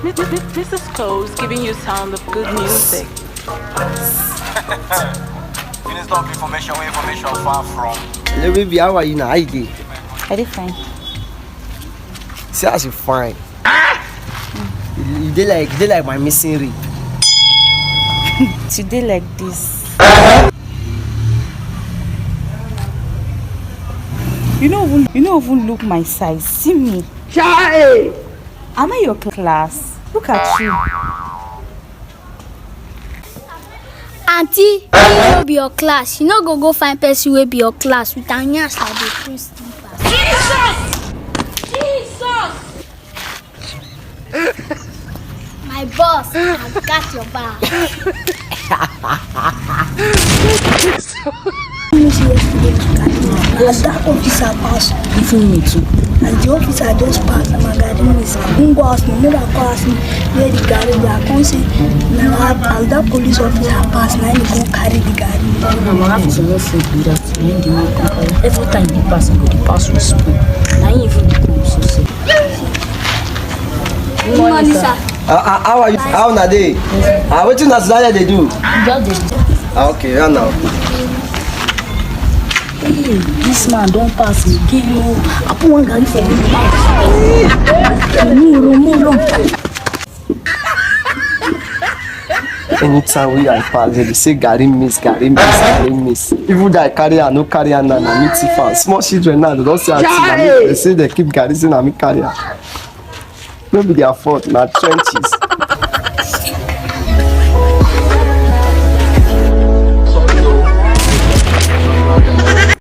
Mrs. Cole's giving you sound of good music. Finish up information where information far from. Hello baby, how are you now? How you doing? I did fine. See how she fine. You dey like my missing ring. Today like this. You don't even look my size. See me. Chai! Am I your class? Look at you. Auntie, you no be your class. You no go find person wey be your class with an yansh like the Prince slippers. Jesus! My boss, I got your back. As that officer passed, Even me too. as the officer just passed, my garden is go ask me, mother call ask me where the garden they are. Come say, now as that police officer passed, now he go carry the garden. Every time they pass, I go to pass with spoon. Now even the come so say. Good morning, sir. How are you? How na dey? Wetin na today they do? Okay, yeah now. Hey, this man don't pass again. I put one garden for him. Move. Anytime we I pass, they say Gary miss. Even that I carry her, no carry her now, na me tiff. Small children now, they don't say they say they keep Gary, say na me carry her. No be their fault, na trenches.